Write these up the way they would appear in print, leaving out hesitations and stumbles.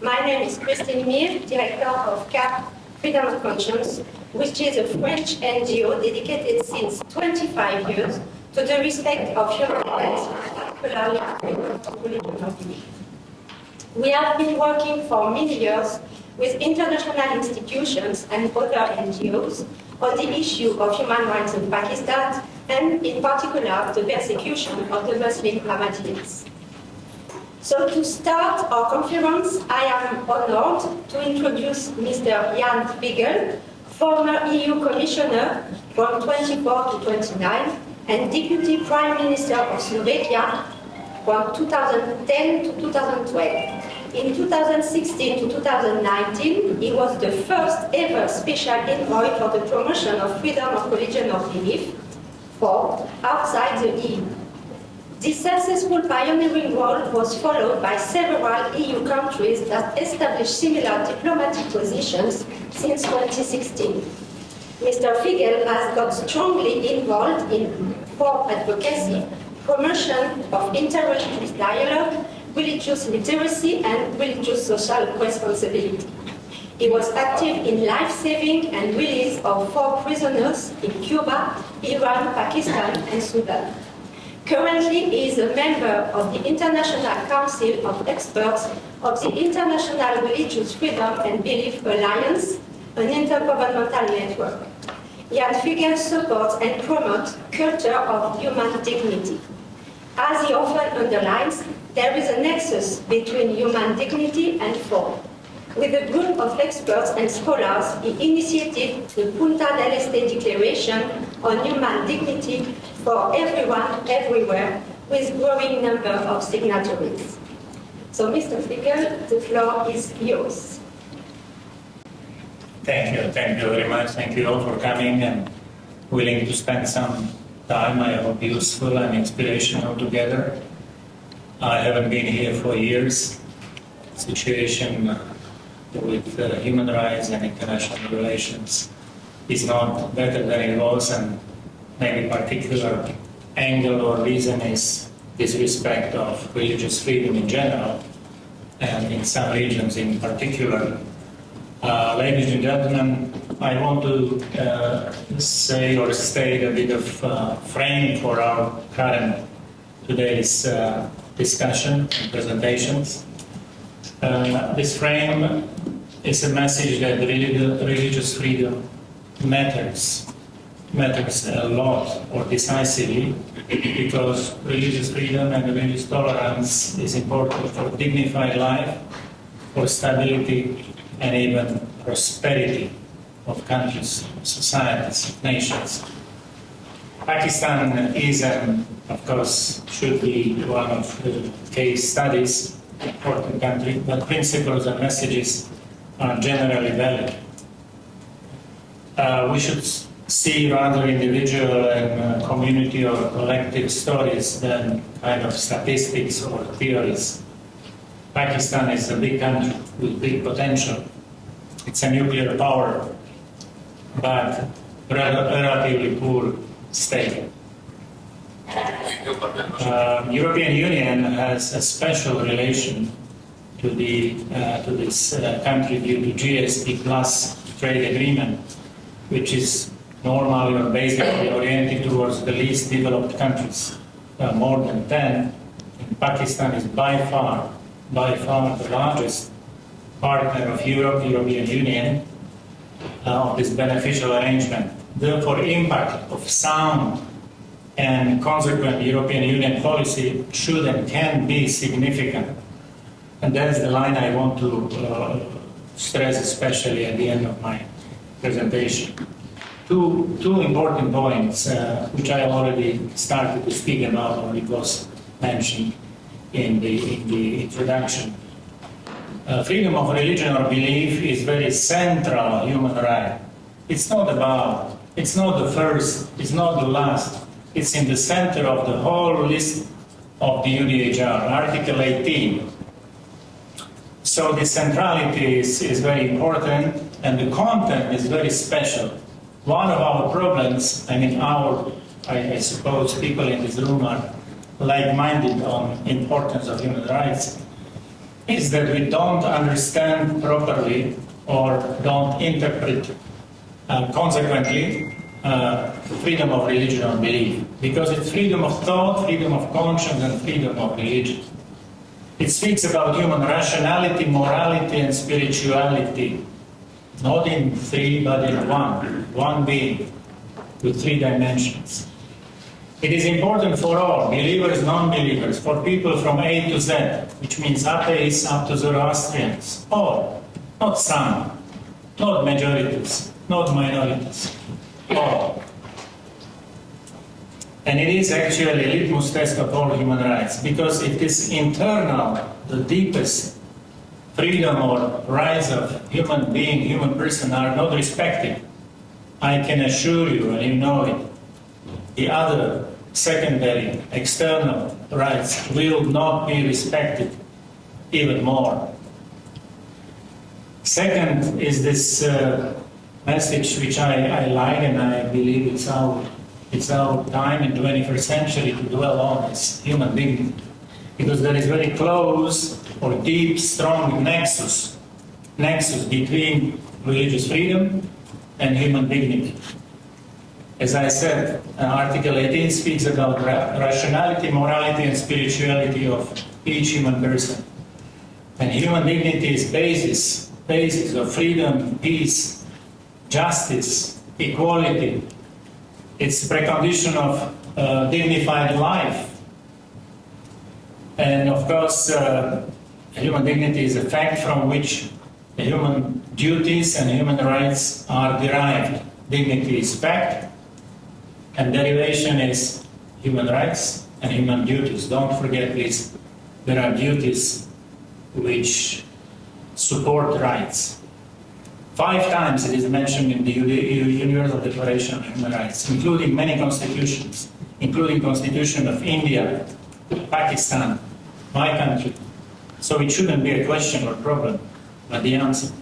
My name is Christine Mir, Director of CAP Freedom of Conscience, which is a French NGO dedicated since 25 years to the respect of human rights, particularly freedom of religion of belief. We have been working for many years with international institutions and other NGOs on the issue of human rights in Pakistan, and in particular the persecution of the Muslim Ahmadiyas. So to start our conference, I am honored to introduce Mr. Jan Fiegel, former EU Commissioner from 24 to 29 and Deputy Prime Minister of Slovakia from 2010 to 2012. In 2016 to 2019, he was the first ever special envoy for the promotion of freedom of religion or belief for outside the EU. This successful pioneering role was followed by several EU countries that established similar diplomatic positions since 2016. Mr. Fiegel has got strongly involved in for advocacy, promotion of interreligious dialogue, religious literacy, and religious social responsibility. He was active in life-saving and release of 4 prisoners in Cuba, Iran, Pakistan, and Sudan. Currently, he is a member of the International Council of Experts of the International Religious Freedom and Belief Alliance, an intergovernmental network. Jan Fiegel supports and promotes culture of human dignity. As he often underlines, there is a nexus between human dignity and form. With a group of experts and scholars, he initiated the Punta del Este Declaration on Human Dignity for Everyone, Everywhere, with growing number of signatories. So, Mr. Fiegel, the floor is yours. Thank you very much. Thank you all for coming and willing to spend some time, I hope useful and inspirational together. I haven't been here for years. Situation with human rights and international relations is not better than it was, and maybe particular angle or reason is disrespect of religious freedom in general, and in some regions in particular. Ladies and gentlemen, I want to say or state a bit of frame for our current today's discussion and presentations. This frame is a message that religious freedom matters a lot or decisively, because religious freedom and religious tolerance is important for dignified life, for stability and even prosperity of countries, societies, nations. Pakistan is, and of course should be, one of the case studies, important country, but principles and messages are generally valid. We should see rather individual and community or collective stories than kind of statistics or theories. Pakistan is a big country with big potential. It's a nuclear power, but relatively poor state. European Union has a special relation to this country due to GSP Plus trade agreement, which is normally or basically oriented towards the least developed countries. More than 10. Pakistan is by far the largest partner of European Union of this beneficial arrangement. Therefore, impact of sound and consequent European Union policy should and can be significant. And that's the line I want to stress, especially at the end of my presentation. Two important points, which I already started to speak about, or it was mentioned in the introduction. Freedom of religion or belief is very central human right. It's not the first, it's not the last. It's in the center of the whole list of the UDHR, Article 18. So the centrality is very important, and the content is very special. One of our problems, I suppose people in this room are like-minded on importance of human rights, is that we don't understand properly or don't interpret consequently freedom of religion or belief, because it's freedom of thought, freedom of conscience, and freedom of religion. It speaks about human rationality, morality, and spirituality, not in three, but in one being, with three dimensions. It is important for all, believers, non-believers, for people from A to Z, which means atheists up to Zoroastrians, all, not some, not majorities, not minorities, all. And it is actually a litmus test of all human rights, because if this internal, the deepest freedom or rights of human being, human person are not respected, I can assure you, and you know it, the other secondary, external rights will not be respected even more. Second is this message which I like, and I believe it's our time in 21st century to dwell on, is human dignity. Because there is very close or deep, strong nexus between religious freedom and human dignity. As I said, Article 18 speaks about rationality, morality, and spirituality of each human person. And human dignity is basis of freedom, peace, justice, equality. It's precondition of dignified life. And of course, human dignity is a fact from which human duties and human rights are derived. Dignity is fact, and derivation is human rights and human duties. Don't forget this. There are duties which support rights. 5 times it is mentioned in the Universal Declaration of Human Rights, including many constitutions, including Constitution of India, Pakistan, my country. So it shouldn't be a question or problem, but the answer.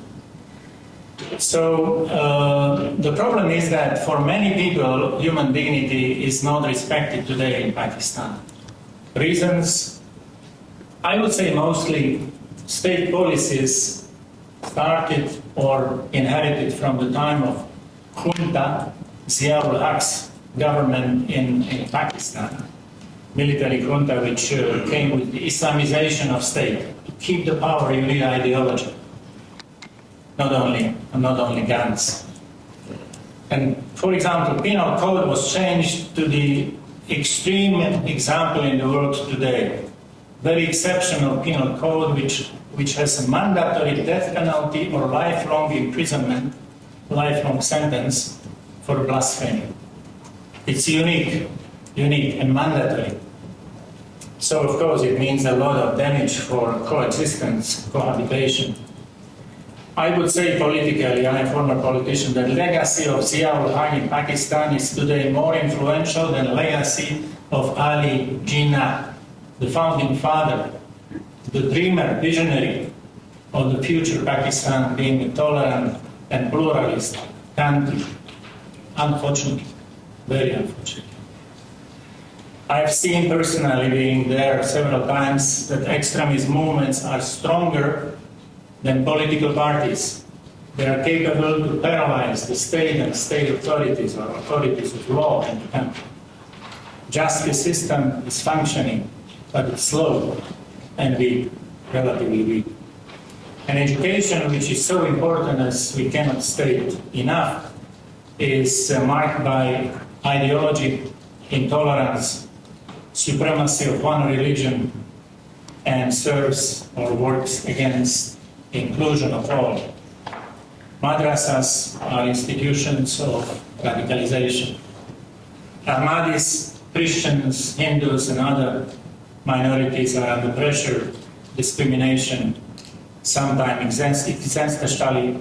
So the problem is that for many people, human dignity is not respected today in Pakistan. Reasons, I would say mostly state policies started or inherited from the time of junta, Zia-ul Haq's government in Pakistan, military junta which came with the Islamization of state. To keep the power, you need ideology, not only guns. And for example, penal code was changed to the extreme example in the world today. Very exceptional penal code which has a mandatory death penalty or lifelong imprisonment, lifelong sentence for blasphemy. It's unique and mandatory. So of course it means a lot of damage for coexistence, cohabitation. I would say politically, I'm a former politician, the legacy of Zia-ul Haq in Pakistan is today more influential than the legacy of Ali Jinnah, the founding father, the dreamer, visionary of the future Pakistan being a tolerant and pluralist country. Unfortunately, very unfortunately. I've seen personally being there several times that extremist movements are stronger than political parties. They are capable to paralyze the state and state authorities or authorities of law in the country. Justice system is functioning, but it's slow and weak, relatively weak. And education, which is so important as we cannot state enough, is marked by ideology, intolerance, supremacy of one religion, and serves or works against inclusion of all. Madrasas are institutions of radicalization. Ahmadis, Christians, Hindus, and other minorities are under pressure, discrimination, sometimes existentially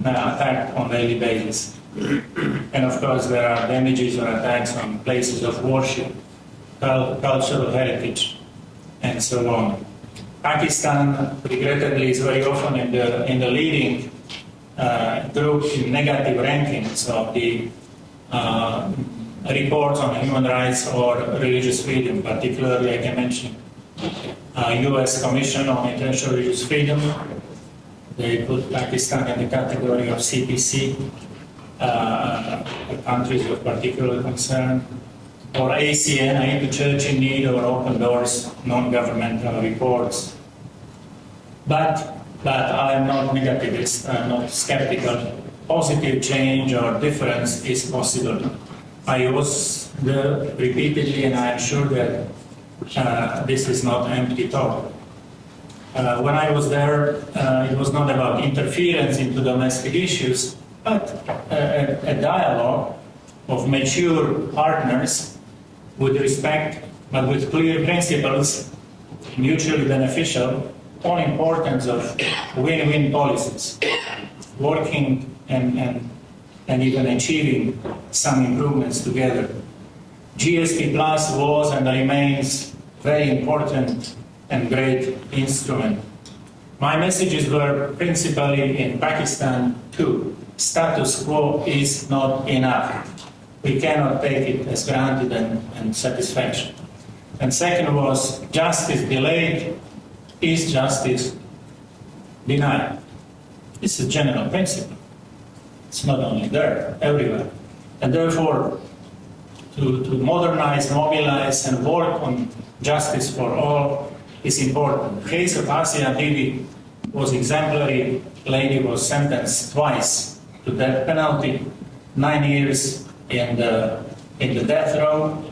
attacked on a daily basis. And of course there are damages or attacks on places of worship, cultural heritage, and so on. Pakistan, regrettably, is very often in the leading group in negative rankings of the reports on human rights or religious freedom. Particularly, I can mention US Commission on International Religious Freedom. They put Pakistan in the category of CPC, countries of particular concern, or ACN, Aid to Church in Need, or Open Doors, non-governmental reports. But I'm not negativist, I'm not skeptical. Positive change or difference is possible. I was there repeatedly, and I am sure that this is not empty talk. When I was there, it was not about interference into domestic issues, but a dialogue of mature partners with respect, but with clear principles, mutually beneficial, on importance of win-win policies, working and even achieving some improvements together. GSP Plus was and remains very important and great instrument. My messages were principally in Pakistan too. Status quo is not enough. We cannot take it as granted and satisfaction. And second was, justice delayed is justice denied. It's a general principle. It's not only there, everywhere. And therefore, to modernize, mobilize, and work on justice for all is important. The case of Asia Bibi was exemplary. Lady was sentenced twice to death penalty, 9 years in the death row,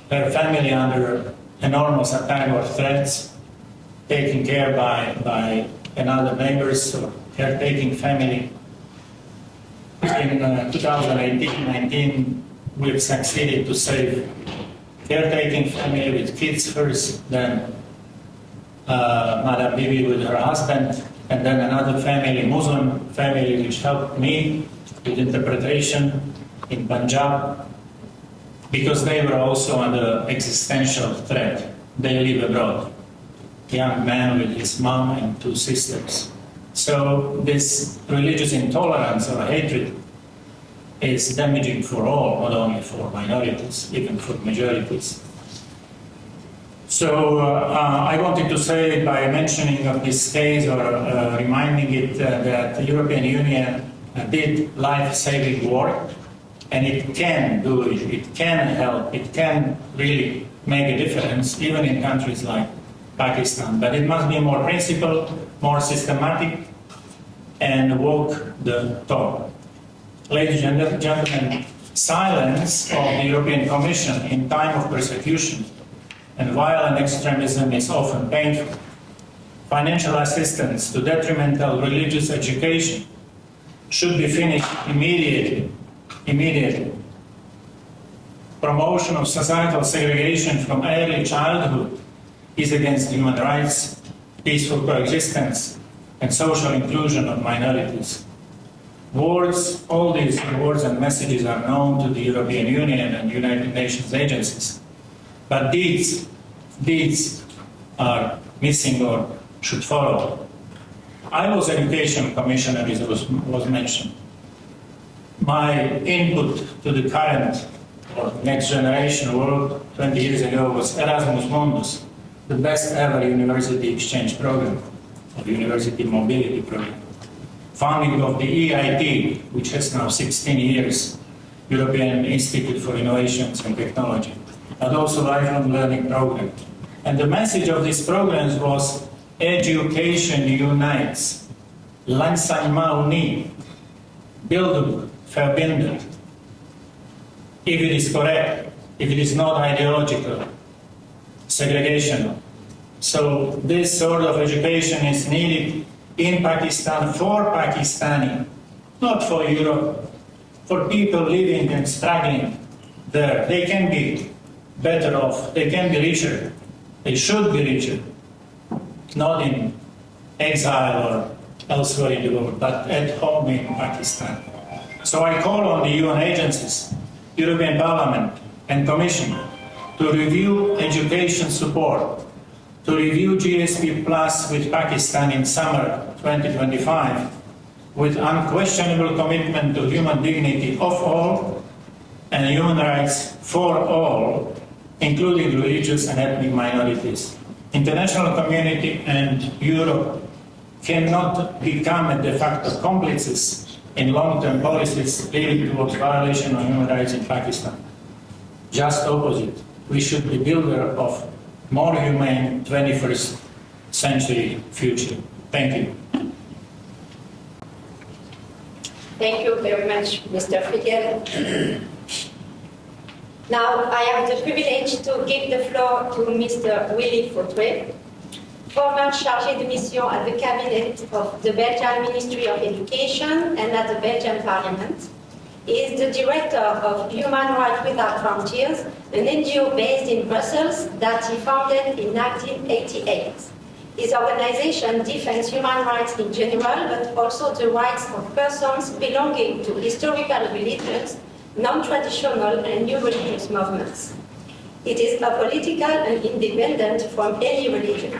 her family under enormous attack or threats, taken care by another neighbors or caretaking family. In 2018-19, we've succeeded to save caretaking family with kids first, then Madam Bibi with her husband, and then another family, Muslim family, which helped me with interpretation in Punjab, because they were also under existential threat. They live abroad. Young man with his mom and 2 sisters. So this religious intolerance or hatred is damaging for all, not only for minorities, even for majorities. So I wanted to say, by mentioning of this case or reminding it that the European Union did life-saving work, and it can do it, it can help, it can really make a difference, even in countries like Pakistan. But it must be more principled, more systematic, and walk the talk. Ladies and gentlemen, silence of the European Commission in time of persecution and violent extremism is often painful. Financial assistance to detrimental religious education should be finished immediately. Promotion of societal segregation from early childhood is against human rights, peaceful coexistence, and social inclusion of minorities. Words, all these words and messages are known to the European Union and United Nations agencies, but deeds are missing or should follow. I was Education Commissioner, as was mentioned. My input to the current or next generation world 20 years ago was Erasmus Mundus, the best ever university exchange program, or university mobility program. Founding of the EIT, which has now 16 years, European Institute for Innovations and Technology, but also lifelong learning program. And the message of these programs was education unites, l'enseignement unit, Bildung verbindet. If it is correct, if it is not ideological, segregational. So this sort of education is needed in Pakistan for Pakistani, not for Europe, for people living and struggling there. They can be better off, they can be richer, they should be richer, not in exile or elsewhere in the world, but at home in Pakistan. So I call on the UN agencies, European Parliament and Commission to review education support, to review GSP Plus with Pakistan in summer 2025, with unquestionable commitment to human dignity of all and human rights for all, including religious and ethnic minorities. International community and Europe cannot become de facto complices in long-term policies leading towards violation of human rights in Pakistan. Just opposite. We should be builder of more humane 21st century future. Thank you. Thank you very much, Mr. Fidel. Now I have the privilege to give the floor to Mr. Willy Fautré, former chargé de mission at the cabinet of the Belgian Ministry of Education and at the Belgian Parliament. He is the director of Human Rights Without Frontiers, an NGO based in Brussels that he founded in 1988. His organization defends human rights in general, but also the rights of persons belonging to historical religions, non-traditional and new religious movements. It is apolitical and independent from any religion.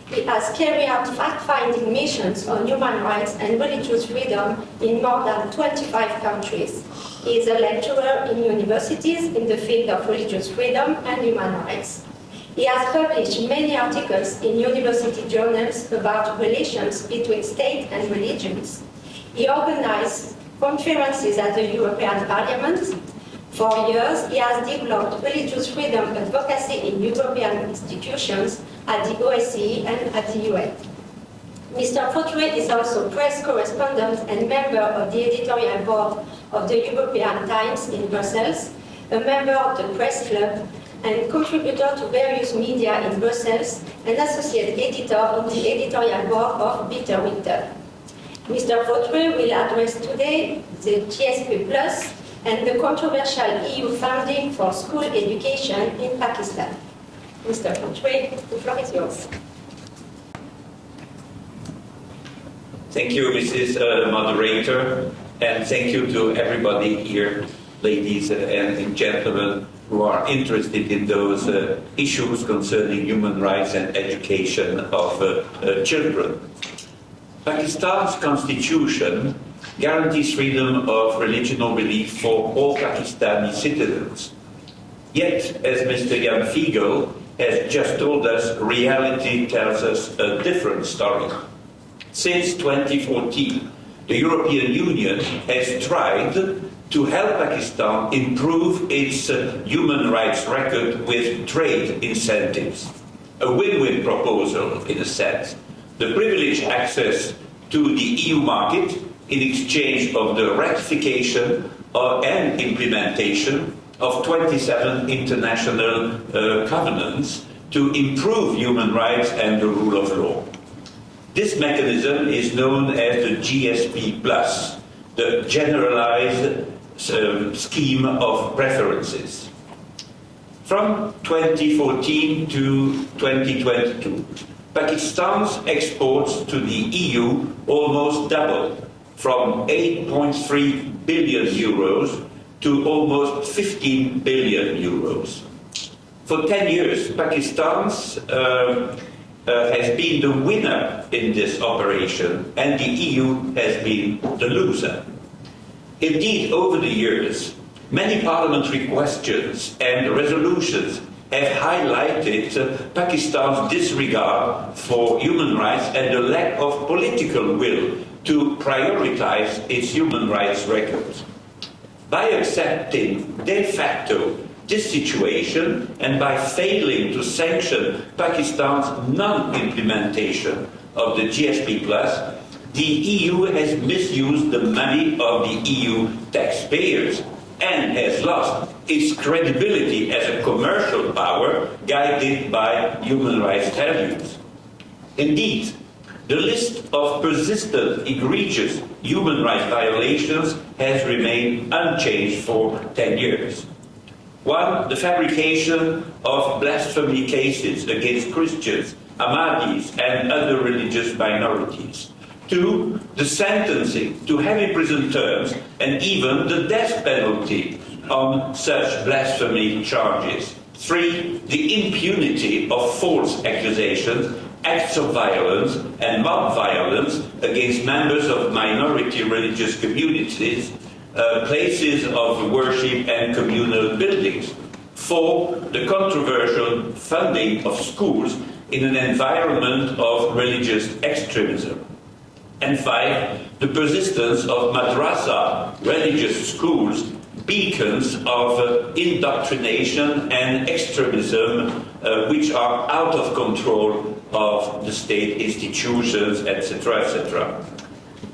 He has carried out fact-finding missions on human rights and religious freedom in more than 25 countries. He is a lecturer in universities in the field of religious freedom and human rights. He has published many articles in university journals about relations between state and religions. He organized conferences at the European Parliament. For years, he has developed religious freedom advocacy in European institutions at the OSCE and at the UN. Mr. Fautré is also press correspondent and member of the editorial board of the European Times in Brussels, a member of the Press Club, and contributor to various media in Brussels, and associate editor in the editorial board of Bitter Winter. Mr. Fautré will address today the GSP Plus and the controversial EU funding for school education in Pakistan. Mr. Fautré, the floor is yours. Thank you, Mrs. Moderator, and thank you to everybody here, ladies and gentlemen, who are interested in those issues concerning human rights and education of children. Pakistan's constitution guarantees freedom of religion or belief for all Pakistani citizens. Yet, as Mr. Jan Fiegel has just told us, reality tells us a different story. Since 2014, the European Union has tried to help Pakistan improve its human rights record with trade incentives. A win-win proposal, in a sense. The privileged access to the EU market in exchange of the ratification and implementation of 27 international covenants to improve human rights and the rule of law. This mechanism is known as the GSP+, the Generalized Scheme of Preferences. From 2014 to 2022, Pakistan's exports to the EU almost doubled, from 8.3 billion euros to almost 15 billion euros. For 10 years, Pakistan has been the winner in this operation, and the EU has been the loser. Indeed, over the years, many parliamentary questions and resolutions have highlighted Pakistan's disregard for human rights and the lack of political will to prioritize its human rights record. By accepting de facto this situation and by failing to sanction Pakistan's non-implementation of the GSP+, the EU has misused the money of the EU taxpayers and has lost its credibility as a commercial power guided by human rights values. Indeed, the list of persistent, egregious human rights violations has remained unchanged for 10 years. One, the fabrication of blasphemy cases against Christians, Ahmadis, and other religious minorities. Two, the sentencing to heavy prison terms and even the death penalty on such blasphemy charges. Three, the impunity of false accusations, acts of violence and mob violence against members of minority religious communities, places of worship and communal buildings. Four, the controversial funding of schools in an environment of religious extremism. And 5, the persistence of madrasa, religious schools, beacons of indoctrination and extremism which are out of control of the state institutions, etc., etc.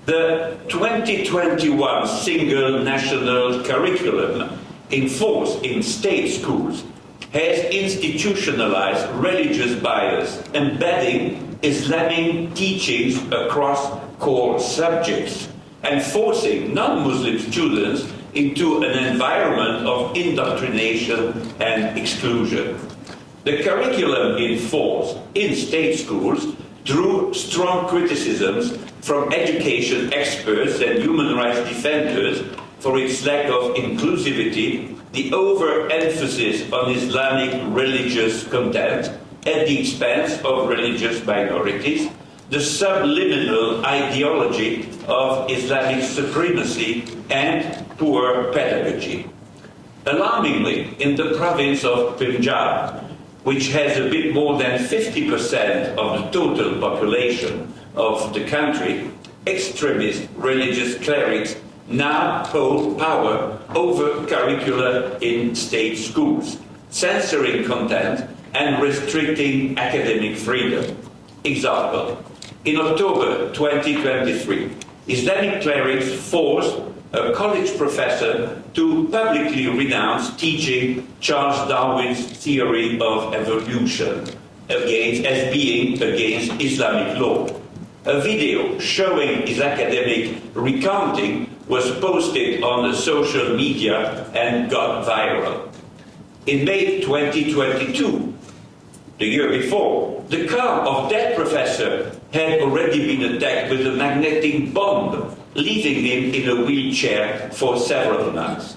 The 2021 single national curriculum in force in state schools has institutionalized religious bias, embedding Islamic teachings across core subjects and forcing non-Muslim students into an environment of indoctrination and exclusion. The curriculum in force in state schools drew strong criticisms from education experts and human rights defenders for its lack of inclusivity, the overemphasis on Islamic religious content at the expense of religious minorities, the subliminal ideology of Islamic supremacy, and poor pedagogy. Alarmingly, in the province of Punjab, which has a bit more than 50% of the total population of the country, extremist religious clerics now hold power over curricula in state schools, censoring content and restricting academic freedom. Example, in October 2023, Islamic clerics forced a college professor to publicly renounce teaching Charles Darwin's theory of evolution as being against Islamic law. A video showing his academic recounting was posted on the social media and got viral. In May 2022, the year before, the car of that professor had already been attacked with a magnetic bomb, leaving him in a wheelchair for several months.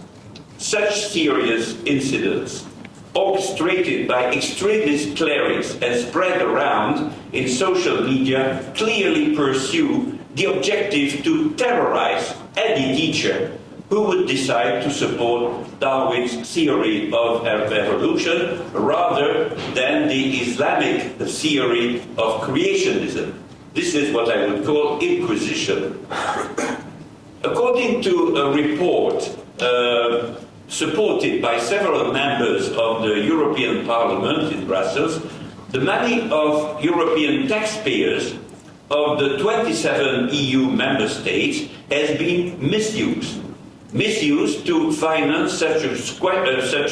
Such serious incidents, orchestrated by extremist clerics and spread around in social media, clearly pursue the objective to terrorize any teacher who would decide to support Darwin's theory of evolution rather than the Islamic theory of creationism. This is what I would call inquisition. According to a report supported by several members of the European Parliament in Brussels, the money of European taxpayers of the 27 EU member states has been misused to finance such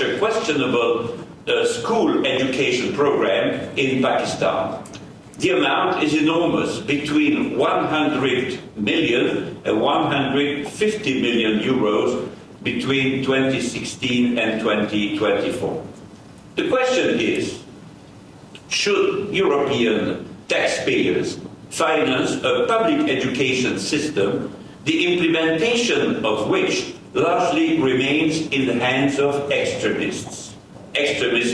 a questionable school education program in Pakistan. The amount is enormous, between 100 million and 150 million euros between 2016 and 2024. The question is, should European taxpayers finance a public education system, the implementation of which largely remains in the hands of extremist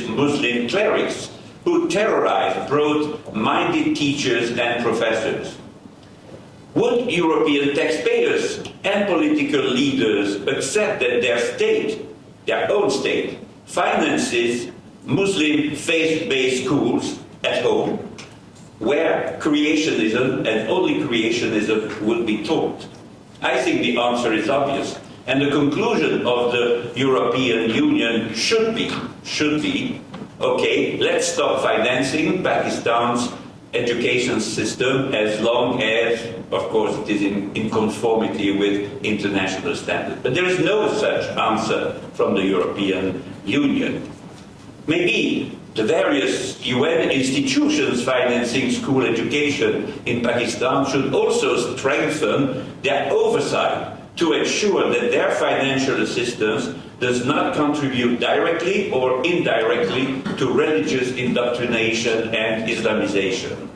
Muslim clerics who terrorize broad-minded teachers and professors? Would European taxpayers and political leaders accept that their own state, finances Muslim faith-based schools at home, where creationism and only creationism would be taught? I think the answer is obvious, and the conclusion of the European Union should be, okay, let's stop financing Pakistan's education system as long as, of course, it is in conformity with international standards. But there is no such answer from the European Union. Maybe the various UN institutions financing school education in Pakistan should also strengthen their oversight to ensure that their financial assistance does not contribute directly or indirectly to religious indoctrination and Islamization.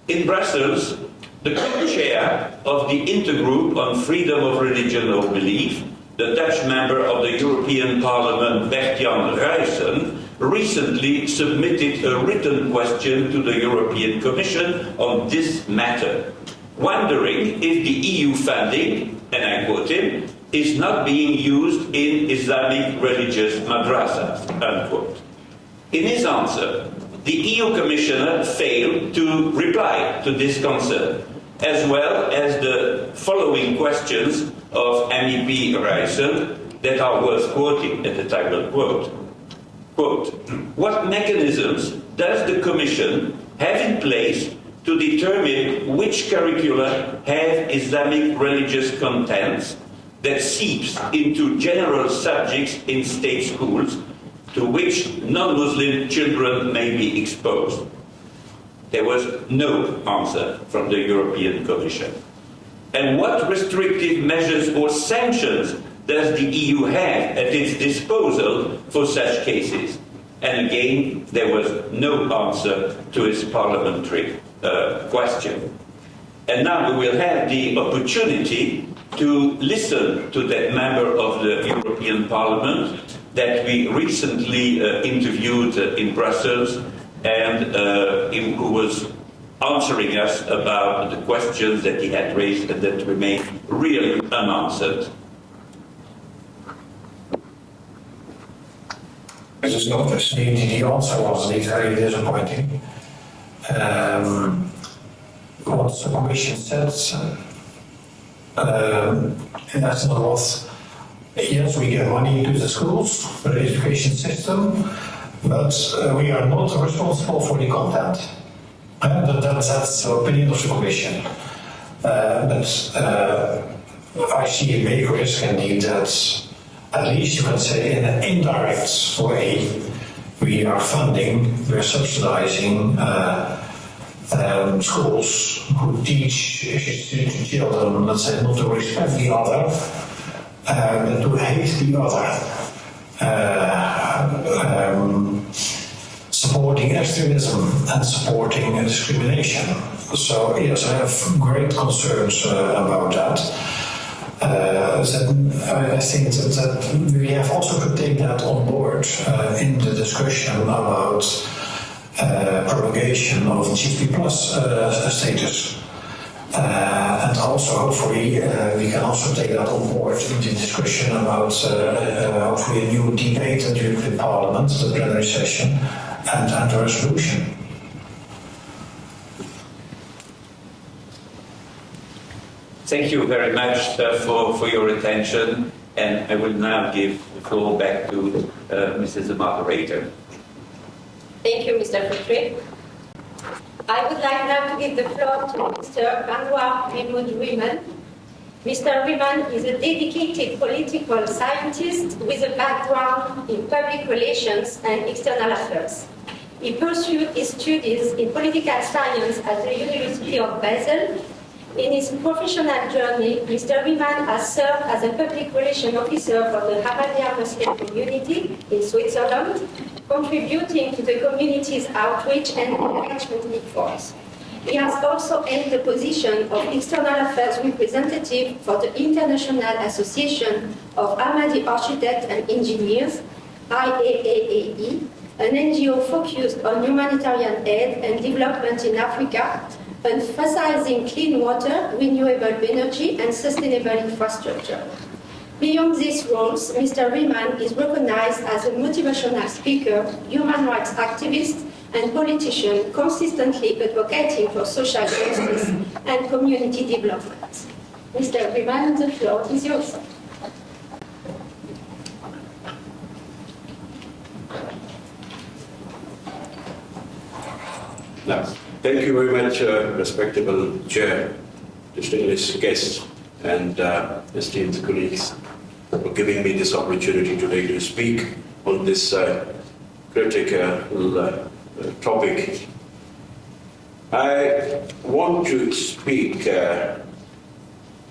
In Brussels, the co-chair of the Intergroup on Freedom of Religion or Belief, the Dutch member of the European Parliament, Bert-Jan Ruijsen, recently submitted a written question to the European Commission on this matter, wondering if the EU funding, and I quote him, is not being used in Islamic religious madrasas, unquote. In his answer, the EU Commissioner failed to reply to this concern, as well as the following questions of MEP Erosion that are worth quoting at the title quote. Quote, what mechanisms does the Commission have in place to determine which curricula have Islamic religious contents that seeps into general subjects in state schools to which non-Muslim children may be exposed? There was no answer from the European Commission. And what restrictive measures or sanctions does the EU have at its disposal for such cases? And again, there was no answer to his parliamentary question. And now we will have the opportunity to listen to that member of the European Parliament that we recently interviewed in Brussels and who was answering us about the questions that he had raised and that remain really unanswered. Just noticed the answer was indeed very disappointing. What the Commission said, in essence was, yes, we give money to the schools, for the education system, but we are not responsible for the content. That's the opinion of the Commission. But I see a big risk indeed that, at least you can say in an indirect way, we are we're subsidizing schools who teach children, let's say, not to respect the other, but to hate the other. Supporting extremism and supporting discrimination. So yes, I have great concerns about that. I think that we have also to take that on board in the discussion about promulgation of GSP Plus status. And also, hopefully, we can also take that on board in the discussion about hopefully a new debate in the European Parliament, the plenary session, and the resolution. Thank you very much for your attention, and I will now give the floor back to Mrs. Moderator. Thank you, Mr. Foutre. I would like now to give the floor to Mr. Anwar Mahmoud Rehman. Mr. Rehman is a dedicated political scientist with a background in public relations and external affairs. He pursued his studies in political science at the University of Basel. In his professional journey, Mr. Rehman has served as a public relations officer for the Ahmadiyya Muslim community in Switzerland, contributing to the community's outreach and engagement efforts. He has also held the position of External Affairs Representative for the International Association of Ahmadi Architects and Engineers, IAAAE, an NGO focused on humanitarian aid and development in Africa, emphasizing clean water, renewable energy, and sustainable infrastructure. Beyond these roles, Mr. Rehman is recognized as a motivational speaker, human rights activist, and politician consistently advocating for social justice and community development. Mr. Rehman, the floor is yours. Thank you very much, respectable chair, distinguished guests, and esteemed colleagues, for giving me this opportunity today to speak on this critical topic. I want to speak, I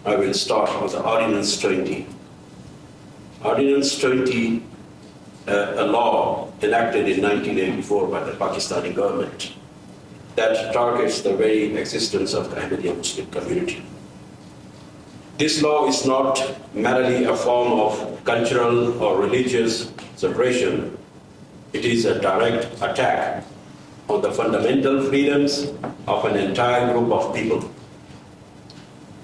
will start with the Ordinance 20. Ordinance 20, a law enacted in 1984 by the Pakistani government that targets the very existence of the Ahmadiyya Muslim community. This law is not merely a form of cultural or religious separation. It is a direct attack on the fundamental freedoms of an entire group of people.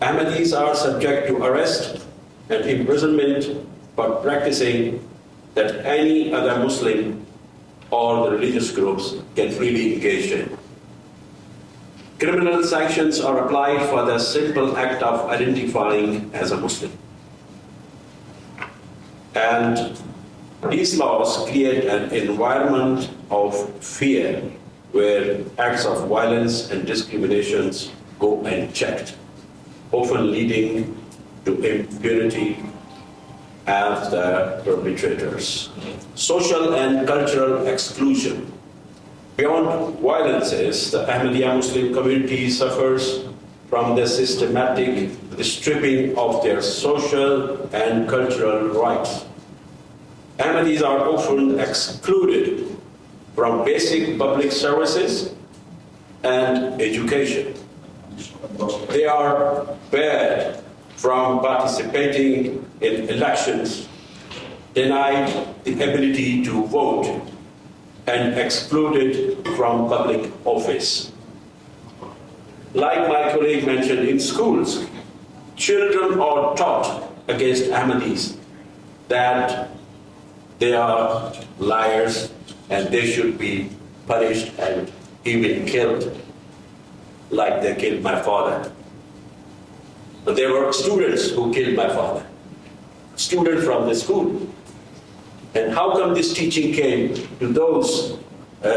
Ahmadis are subject to arrest and imprisonment for practicing that any other Muslim or the religious groups can freely engage in. Criminal sanctions are applied for the simple act of identifying as a Muslim. And these laws create an environment of fear where acts of violence and discriminations go unchecked, often leading to impunity as the perpetrators. Social and cultural exclusion. Beyond violences, the Ahmadiyya Muslim community suffers from the systematic stripping of their social and cultural rights. Ahmadis are often excluded from basic public services and education. They are barred from participating in elections, denied the ability to vote, and excluded from public office. Like my colleague mentioned, in schools, children are taught against Ahmadis that they are liars and they should be punished and even killed, like they killed my father. But there were students who killed my father, students from the school. And how come this teaching came to those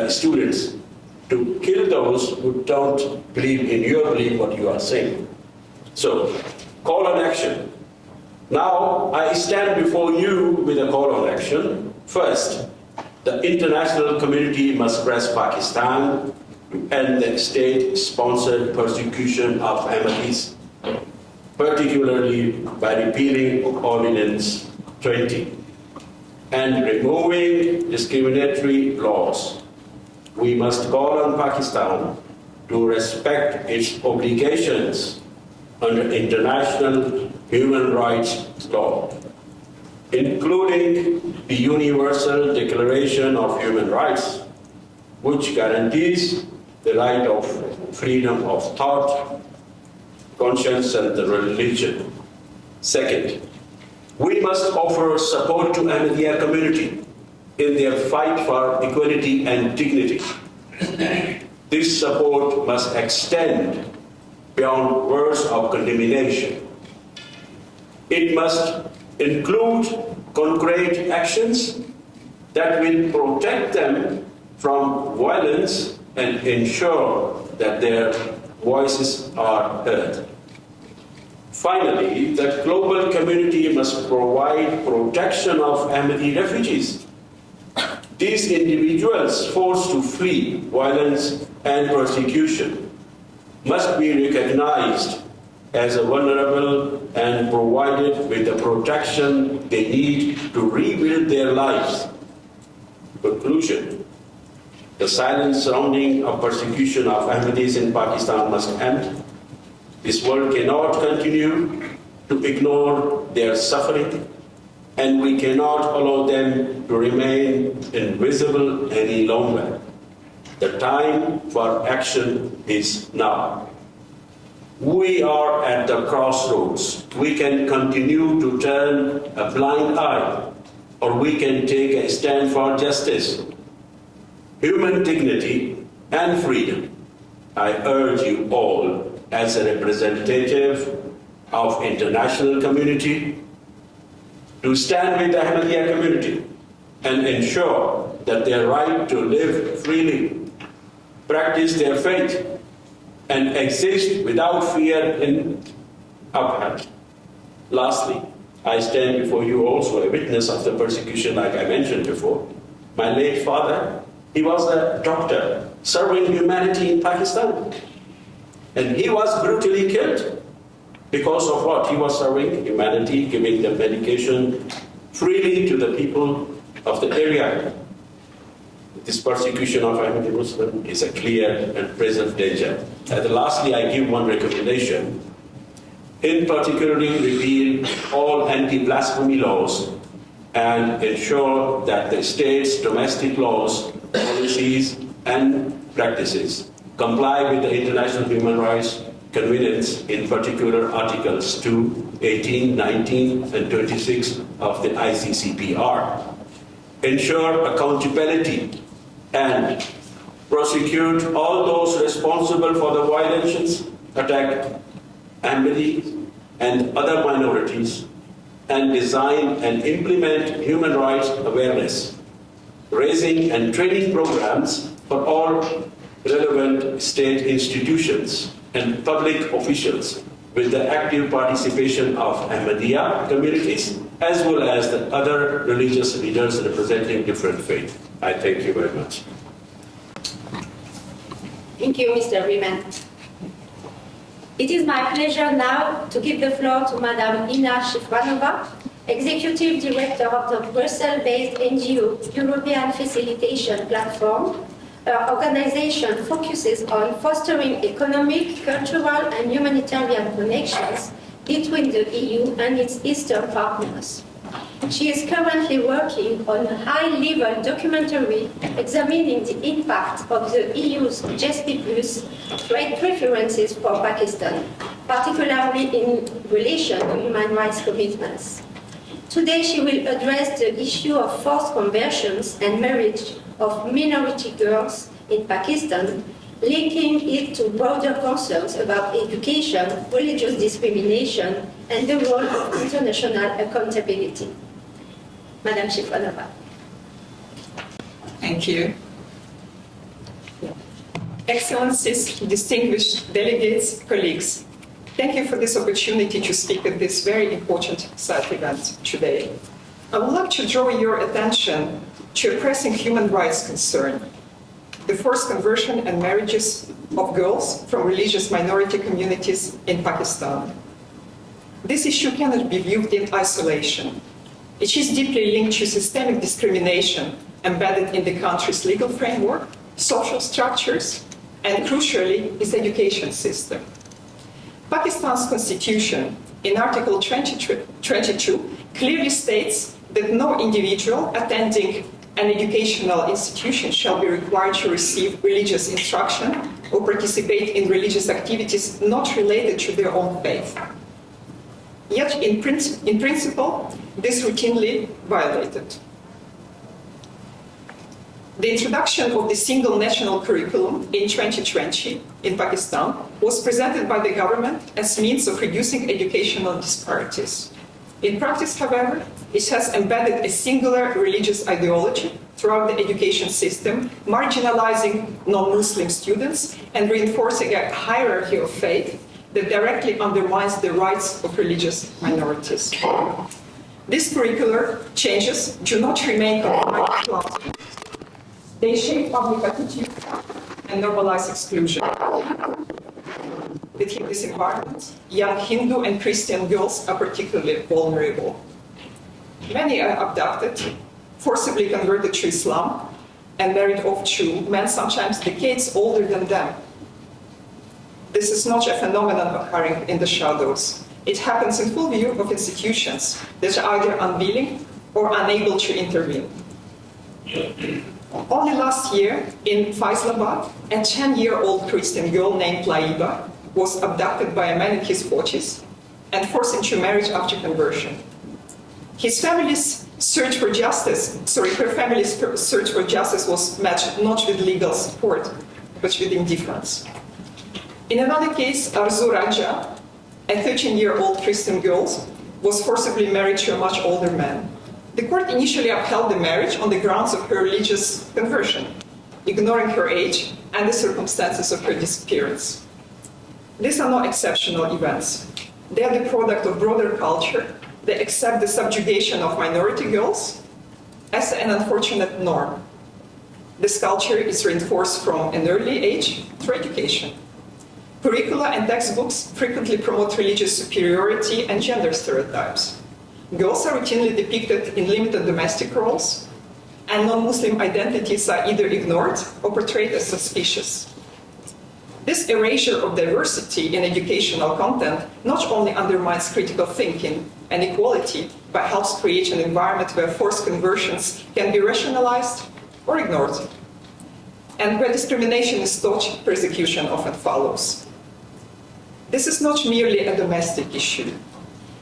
students to kill those who don't believe in your belief what you are saying? So, call on action. Now, I stand before you with a call on action. First, the international community must press Pakistan to end the state-sponsored persecution of Ahmadis, particularly by repealing Ordinance 20 and removing discriminatory laws. We must call on Pakistan to respect its obligations under international human rights law, including the Universal Declaration of Human Rights, which guarantees the right of freedom of thought, conscience, and the religion. Second, we must offer support to Ahmadiyya community in their fight for equality and dignity. This support must extend beyond words of condemnation. It must include concrete actions that will protect them from violence and ensure that their voices are heard. Finally, the global community must provide protection of Ahmadi refugees. These individuals forced to flee violence and persecution must be recognized as vulnerable and provided with the protection they need to rebuild their lives. Conclusion. The silence surrounding a persecution of Ahmadis in Pakistan must end. This world cannot continue to ignore their suffering, and we cannot allow them to remain invisible any longer. The time for action is now. We are at the crossroads. We can continue to turn a blind eye, or we can take a stand for justice, human dignity, and freedom. I urge you all, as a representative of international community, to stand with the Ahmadiyya community and ensure that their right to live freely, practice their faith, and exist without fear is upheld. Lastly, I stand before you also a witness of the persecution like I mentioned before. My late father, he was a doctor serving humanity in Pakistan. And he was brutally killed because of what? He was serving humanity, giving the medication freely to the people of the area. This persecution of Ahmadi Muslim is a clear and present danger. And lastly, I give one recommendation. In particularly, repeal all anti-blasphemy laws and ensure that the state's domestic laws, policies, and practices comply with the International Human Rights Conventions, in particular Articles 2, 18, 19, and 26 of the ICCPR. Ensure accountability and prosecute all those responsible for the violations, attack Ahmadi and other minorities, and design and implement human rights awareness, raising and training programs for all relevant state institutions and public officials with the active participation of Ahmadiyya communities as well as the other religious leaders representing different faiths. I thank you very much. Thank you, Mr. Riemann. It is my pleasure now to give the floor to Madame Ina Shifranova, Executive Director of the Brussels-based NGO European Facilitation Platform. Our organization focuses on fostering economic, cultural, and humanitarian connections between the EU and its Eastern partners. She is currently working on a high-level documentary examining the impact of the EU's GSP Plus trade preferences for Pakistan, particularly in relation to human rights commitments. Today, she will address the issue of forced conversions and marriage of minority girls in Pakistan, linking it to broader concerns about education, religious discrimination, and the role of international accountability. Madam Shifranova. Thank you. Excellencies, distinguished delegates, colleagues, thank you for this opportunity to speak at this very important side event today. I would like to draw your attention to a pressing human rights concern: the forced conversion and marriages of girls from religious minority communities in Pakistan. This issue cannot be viewed in isolation. It is deeply linked to systemic discrimination embedded in the country's legal framework, social structures, and crucially, its education system. Pakistan's constitution, in Article 22, clearly states that no individual attending an educational institution shall be required to receive religious instruction or participate in religious activities not related to their own faith. Yet, in principle, this routinely violated. The introduction of the single national curriculum in 2020 in Pakistan was presented by the government as means of reducing educational disparities. In practice, however, it has embedded a singular religious ideology throughout the education system, marginalizing non-Muslim students and reinforcing a hierarchy of faith that directly undermines the rights of religious minorities. These curricular changes do not remain confined to classrooms. They shape public attitudes and normalize exclusion. Within this environment, young Hindu and Christian girls are particularly vulnerable. Many are abducted, forcibly converted to Islam, and married off to men sometimes decades older than them. This is not a phenomenon occurring in the shadows. It happens in full view of institutions that are either unwilling or unable to intervene. Only last year, in Faisalabad, a 10-year-old Christian girl named Laiba was abducted by a man in his 40s and forced into marriage after conversion. Her family's search for justice was met not with legal support, but with indifference. In another case, Arzu Raja, a 13-year-old Christian girl, was forcibly married to a much older man. The court initially upheld the marriage on the grounds of her religious conversion, ignoring her age and the circumstances of her disappearance. These are not exceptional events. They are the product of broader culture. They accept the subjugation of minority girls as an unfortunate norm. This culture is reinforced from an early age through education. Curricula and textbooks frequently promote religious superiority and gender stereotypes. Girls are routinely depicted in limited domestic roles, and non-Muslim identities are either ignored or portrayed as suspicious. This erasure of diversity in educational content not only undermines critical thinking and equality, but helps create an environment where forced conversions can be rationalized or ignored. And where discrimination is taught, persecution often follows. This is not merely a domestic issue.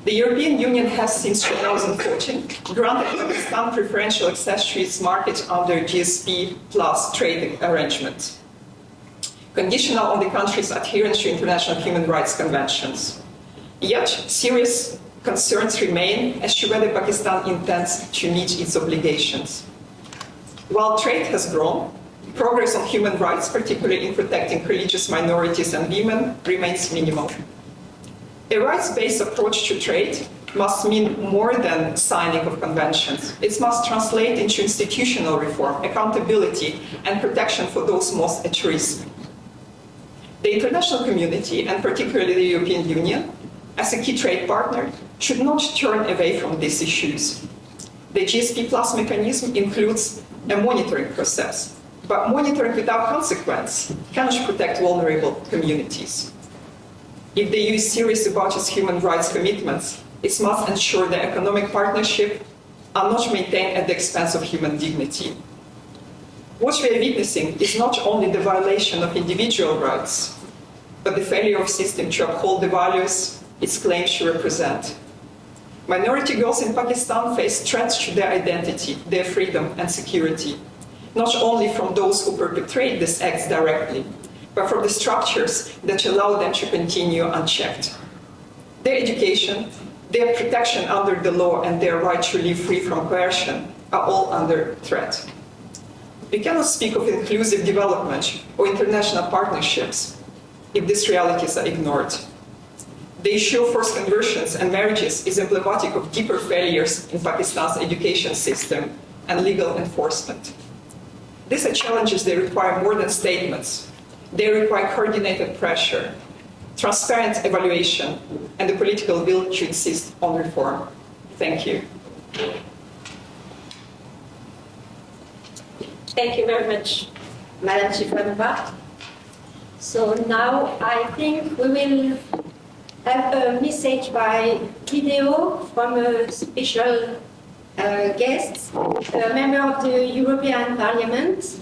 The European Union has since 2014 granted Pakistan preferential access to its market under GSP plus trade arrangement, conditional on the country's adherence to international human rights conventions. Yet, serious concerns remain as to whether Pakistan intends to meet its obligations. While trade has grown, progress on human rights, particularly in protecting religious minorities and women, remains minimal. A rights-based approach to trade must mean more than signing of conventions. It must translate into institutional reform, accountability, and protection for those most at risk. The international community, and particularly the European Union, as a key trade partner, should not turn away from these issues. The GSP Plus mechanism includes a monitoring process, but monitoring without consequence cannot protect vulnerable communities. If the EU is serious about its human rights commitments, it must ensure that economic partnership are not maintained at the expense of human dignity. What we are witnessing is not only the violation of individual rights, but the failure of system to uphold the values its claims to represent. Minority girls in Pakistan face threats to their identity, their freedom and security, not only from those who perpetrate these acts directly, but from the structures that allow them to continue unchecked. Their education, their protection under the law, and their right to live free from coercion are all under threat. We cannot speak of inclusive development or international partnerships if these realities are ignored. The issue of forced conversions and marriages is emblematic of deeper failures in Pakistan's education system and legal enforcement. These are challenges that require more than statements. They require coordinated pressure, transparent evaluation, and the political will to insist on reform. Thank you. Thank you very much, Madam Chifranova. So now I think we will have a message by video from a special guest, a member of the European Parliament,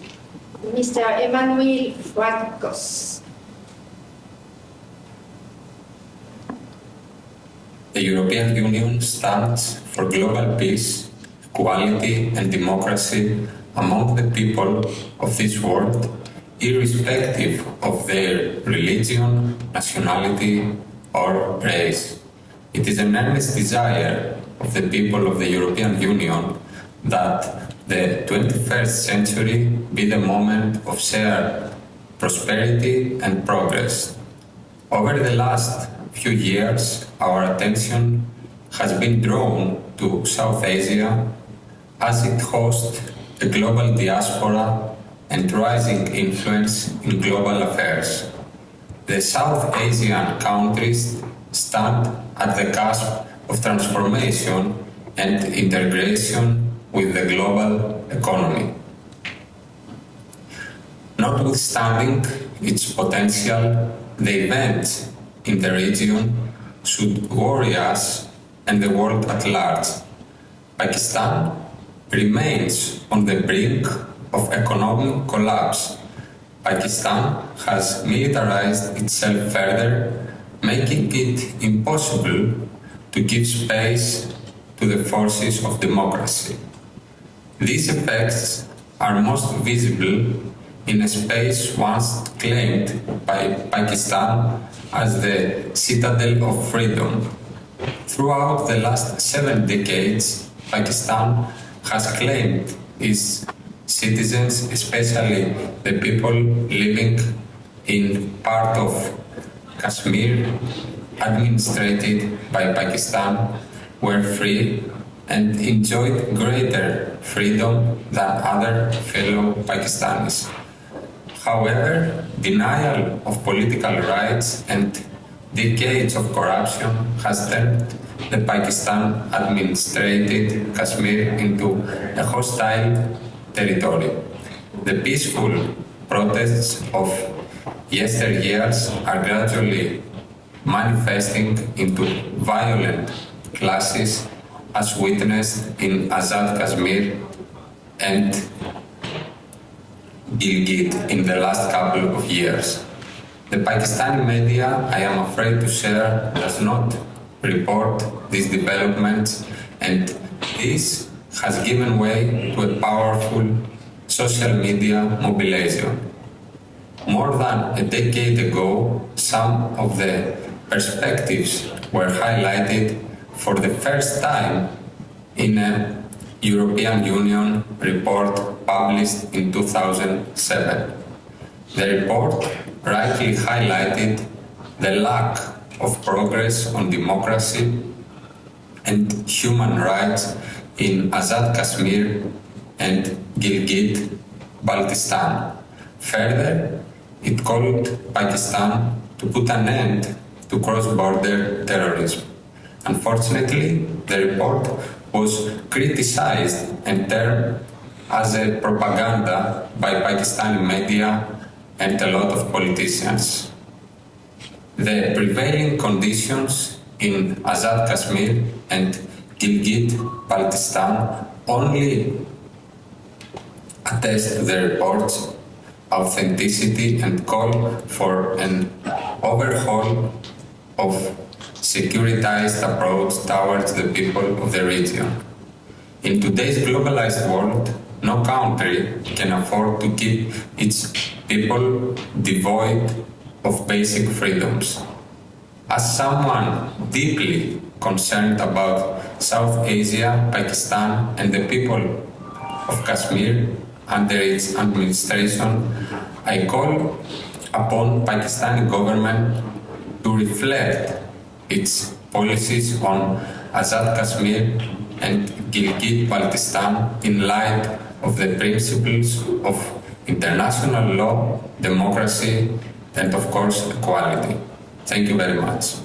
Mr. Emmanuel Fragos. The European Union stands for global peace, equality and democracy among the people of this world, irrespective of their religion, nationality, or race. It is an earnest desire of the people of the European Union that the 21st century be the moment of shared prosperity and progress. Over the last few years, our attention has been drawn to South Asia as it hosts a global diaspora and rising influence in global affairs. The South Asian countries stand at the cusp of transformation and integration with the global economy. Notwithstanding its potential, the events in the region should worry us and the world at large. Pakistan remains on the brink of economic collapse. Pakistan has militarized itself further, making it impossible to give space to the forces of democracy. These effects are most visible in a space once claimed by Pakistan as the citadel of freedom. Throughout the last 7 decades, Pakistan has claimed its citizens, especially the people living in part of Kashmir, administrated by Pakistan, were free and enjoyed greater freedom than other fellow Pakistanis. However, denial of political rights and decades of corruption has turned the Pakistan-administrated Kashmir into a hostile territory. The peaceful protests of yesteryears are gradually manifesting into violent clashes as witnessed in Azad Kashmir and Gilgit in the last couple of years. The Pakistani media, I am afraid to share, does not report these developments, and this has given way to a powerful social media mobilization. More than a decade ago, some of the perspectives were highlighted for the first time in a European Union report published in 2007. The report rightly highlighted the lack of progress on democracy and human rights in Azad Kashmir and Gilgit-Baltistan. Further, it called Pakistan to put an end to cross-border terrorism. Unfortunately, the report was criticized and termed as a propaganda by Pakistani media and a lot of politicians. The prevailing conditions in Azad Kashmir and Gilgit-Baltistan only attest to the report's authenticity and call for an overhaul of securitized approach towards the people of the region. In today's globalized world, no country can afford to keep its people devoid of basic freedoms. As someone deeply concerned about South Asia, Pakistan, and the people of Kashmir under its administration, I call upon Pakistani government to reflect its policies on Azad Kashmir and Gilgit-Baltistan in light of the principles of international law, democracy, and of course, equality. Thank you very much.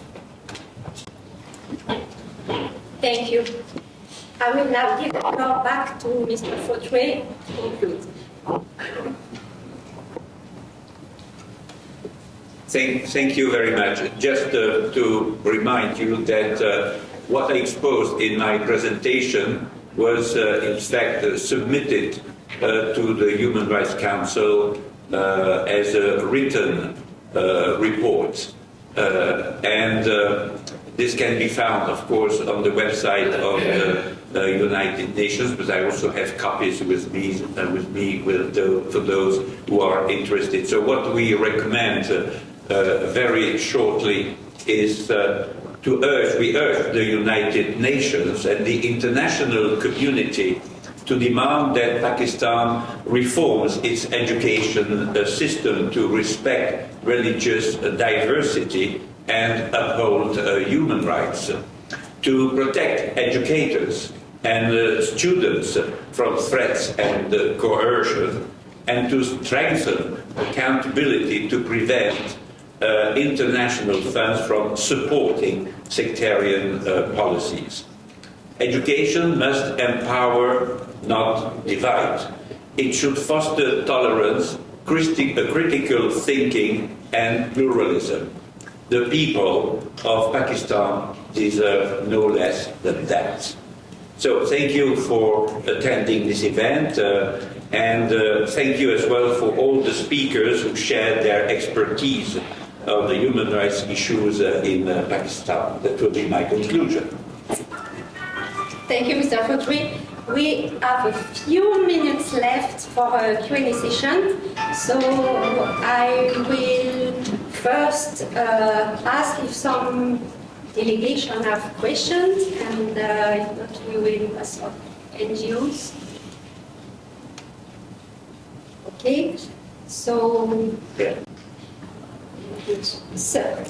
Thank you. I will now give the floor back to Mr. Fautrey to conclude. Thank you very much. Just to remind you that what I exposed in my presentation was in fact submitted to the Human Rights Council as a written report. And this can be found, of course, on the website of the United Nations, but I also have copies with me for those who are interested. So what we recommend very shortly is we urge the United Nations and the international community to demand that Pakistan reforms its education system to respect religious diversity and uphold human rights, to protect educators and students from threats and coercion, and to strengthen accountability to prevent international funds from supporting sectarian policies. Education must empower, not divide. It should foster tolerance, critical thinking, and pluralism. The people of Pakistan deserve no less than that. So thank you for attending this event, and thank you as well for all the speakers who shared their expertise on the human rights issues in Pakistan. That will be my conclusion. Thank you, Mr. Fautrey. We have a few minutes left for a Q&A session, so I will first ask if some delegation have questions, and if not, we will ask NGOs. Okay, so, sir.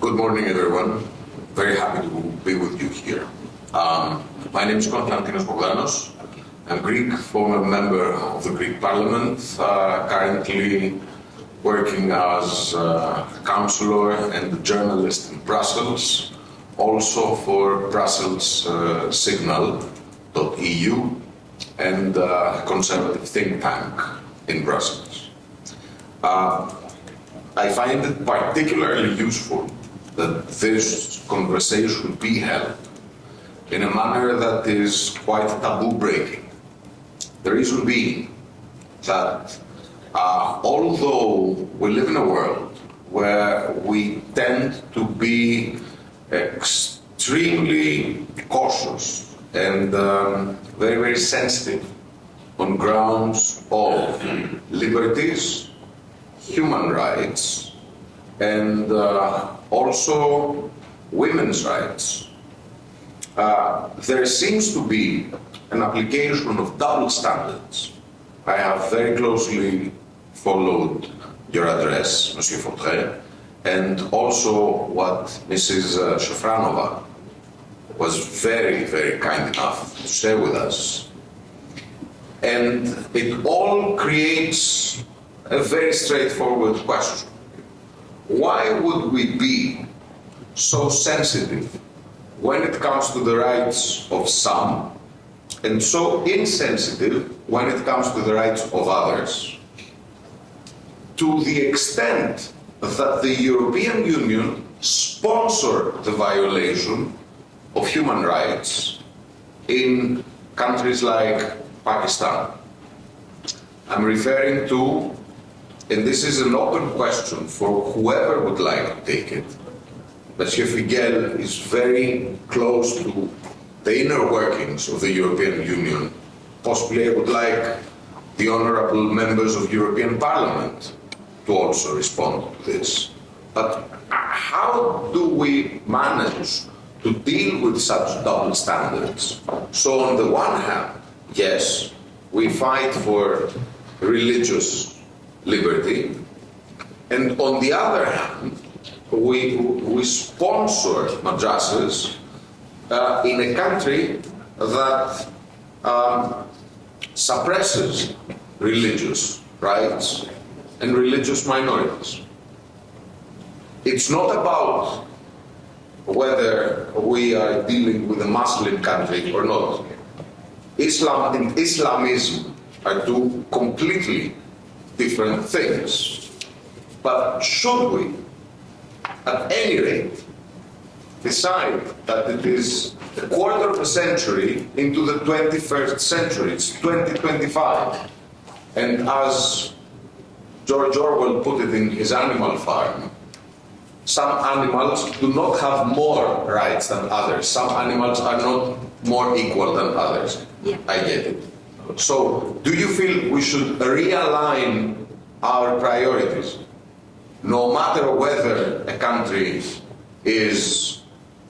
Good morning, everyone. Very happy to be with you here. My name is Konstantinos Bogdanos. I'm Greek, former member of the Greek Parliament, currently working as a councillor and a journalist in Brussels, also for Brussels Signal.eu and a conservative think tank in Brussels. I find it particularly useful that this conversation be held in a manner that is quite taboo-breaking. The reason being that although we live in a world where we tend to be extremely cautious and very, very sensitive on grounds of liberties, human rights, and also women's rights. There seems to be an application of double standards. I have very closely followed your address, Monsieur Fortret, and also what Mrs. Shafranova was very, very kind enough to share with us. And it all creates a very straightforward question. Why would we be so sensitive when it comes to the rights of some and so insensitive when it comes to the rights of others, to the extent that the European Union sponsored the violation of human rights in countries like Pakistan? I'm referring to, and this is an open question for whoever would like to take it, Monsieur Figuel is very close to the inner workings of the European Union. Possibly I would like the honorable members of European Parliament to also respond to this. But how do we manage to deal with such double standards? So on the one hand, yes, we fight for religious liberty, and on the other hand, we sponsor madrasas in a country that suppresses religious rights and religious minorities. It's not about whether we are dealing with a Muslim country or not. Islam and Islamism are two completely different things. But should we, at any rate, decide that it is a quarter of a century into the 21st century, it's 2025, and as George Orwell put it in his Animal Farm, some animals do not have more rights than others. Some animals are not more equal than others. Yeah. I get it. So, do you feel we should realign our priorities? No matter whether a country is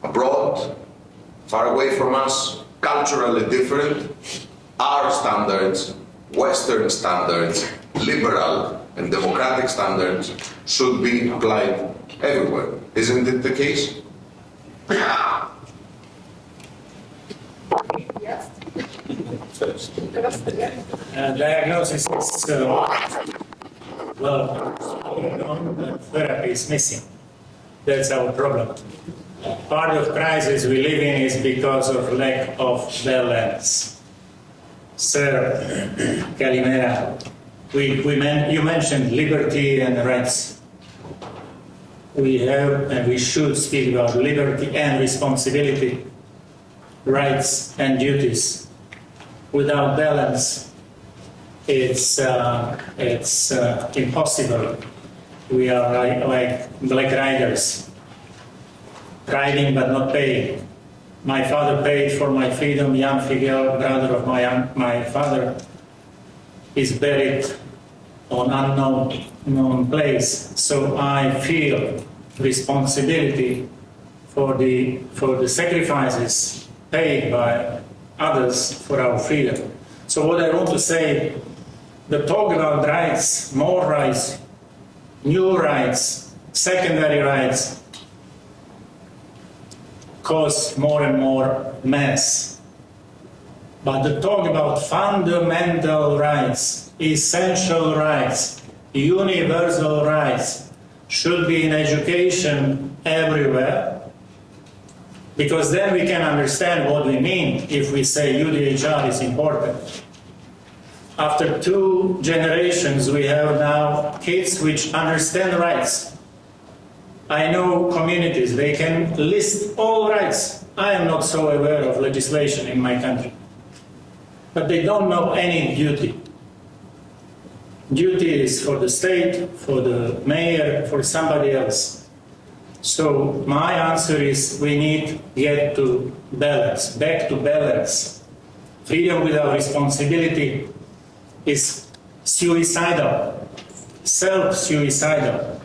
abroad, far away from us, culturally different, our standards, Western standards, liberal and democratic standards should be applied everywhere. Isn't it the case? Yes. Diagnosis is well known, but therapy is missing. That's our problem. Part of crisis we live in is because of lack of balance. Sir, Kalimera, you mentioned liberty and rights. We have and we should speak about liberty and responsibility, rights and duties. Without balance, it's impossible. We are like black riders, riding but not paying. My father paid for my freedom. Jan Figel, brother of my father, is buried on unknown place. So I feel responsibility for the sacrifices paid by others for our freedom. So what I want to say, the talk about rights, more rights, new rights, secondary rights, cause more and more mess. But the talk about fundamental rights, essential rights, universal rights should be in education everywhere, because then we can understand what we mean if we say UDHR is important. After 2 generations, we have now kids which understand rights. I know communities, they can list all rights. I am not so aware of legislation in my country. But they don't know any duty. duty is for the state, for the mayor, for somebody else. So my answer is we need to get to balance, back to balance. Freedom without responsibility is suicidal, self-suicidal.